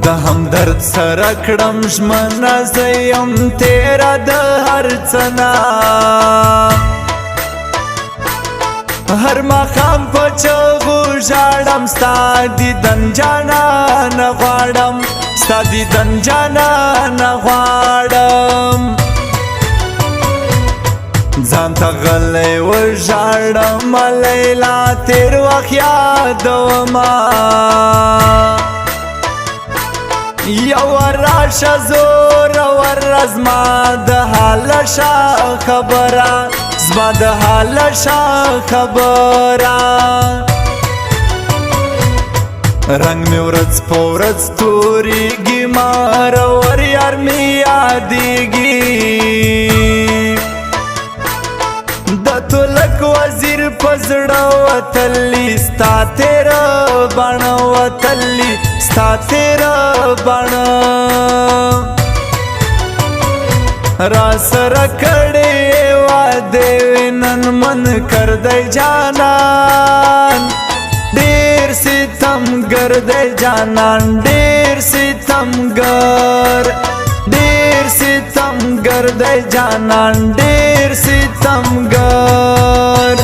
د همدرد سره کړم ژمنه زه یم تیره د هر څه نه هر ماښام په چغو ژاړم ستا دیدن جانانه غواړم ستا دیدن جانانه غواړم ځان ته غلی وژاړم لیلا تیر وخت یادومه یوه راشه زوروره زما د حاله شه خبره زما د حاله شه خبره رنګ مې ورځ په ورځ تورېږي مارور یار مې یادېږي د تولک وزیر په زړه وتلي ستا تېره بڼه وتلي ستا تېره بڼه را سره کړې وعدې وې نن من کردی جانان ډېر ستمګر دی جانان ډېر ستمګر ډېر ستمګر دی جانان ډېر ستمګر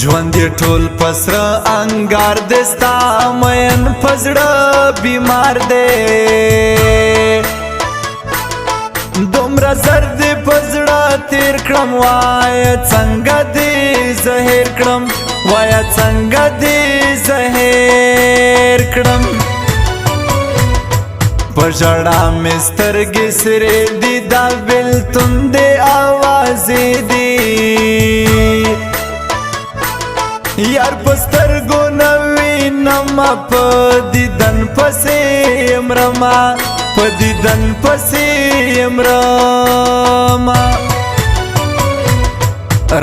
ژوند یې ټول په سره انګار دی ستا مین په زړه بیمار دی دومره زر دې په زړه تېر کړم وایه څنګه دې زهیر کړم وایه څنګه دې زهیر کړم په ژړا مې سترګې سرې دي دا بېلتون دې اوازې دي یار په سترګو نه وینمه په دیدن پسې مرمه په دیدن پسې مرمه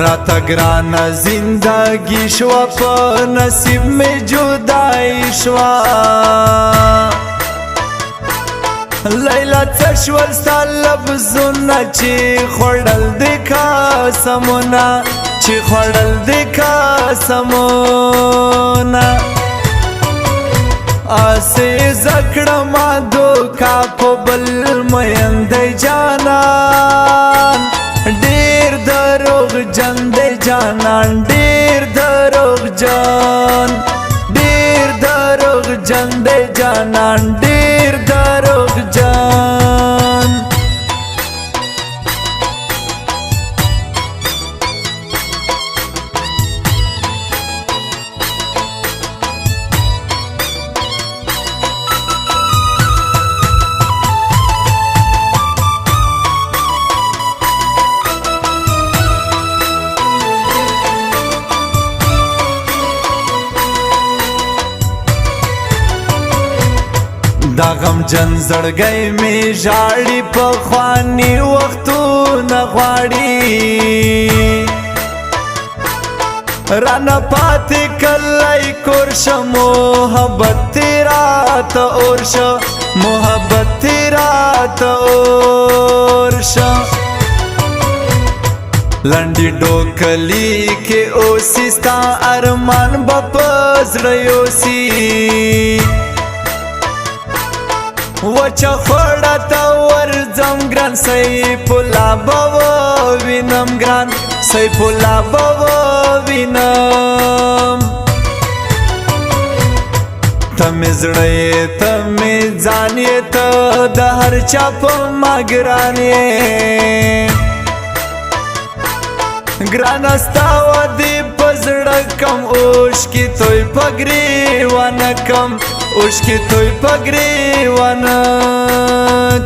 راته ګرانه زندګي شوه په نصیب مې جدایي شوه لیلا څه شول ستا لفظونه چې خوړل دې قسمونه چې خوړل دې قسمونه اسې زه کړمه دوکه په بل مین دی جانان ډېر دروغجن دی جانان ډېر دروغجن ډېر دروغجن دی جانان ډېر دروغجن دا غمجن زړګی مې ژاړي پخواني وختونه غواړي رانه پاتې کلی کور شه محبت دې راته اور شه محبت دې راته اور شه لنډې ډوکلي کې اوسي ستا ارمان به په زړه یوسي وچه خوړه ته ورځم ګران سیف الله به ووینم ګران سیف الله به ووینم ته مې زړه یې ته مې ځان یې ته د هر چا په ما ګران یې ګرانه ستا ودې په زړه کم اوښکې توی په ګریوانه کم اوښکې توی په ګریوانه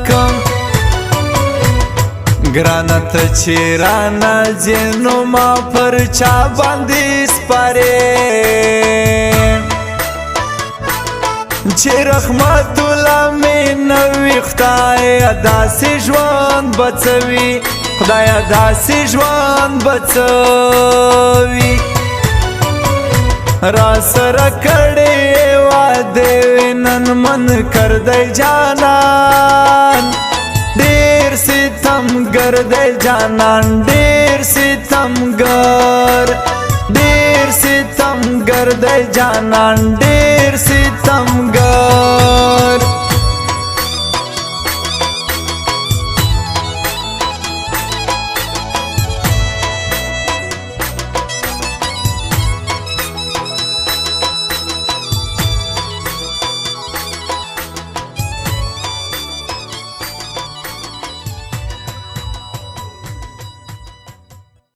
کم ګرانه ته چې رانه ځې نو ما پر چا باندې سپارې چې رحمت الله مې نوي خدایه داسې ژوند بڅوي خدایه داسې ژوند بڅوي را سره کړې واده نن من کردی جانان ډېر ستمګر دی جانان ډېر ستمګر ډېر ستمګر دی جانان ډېر ستمګر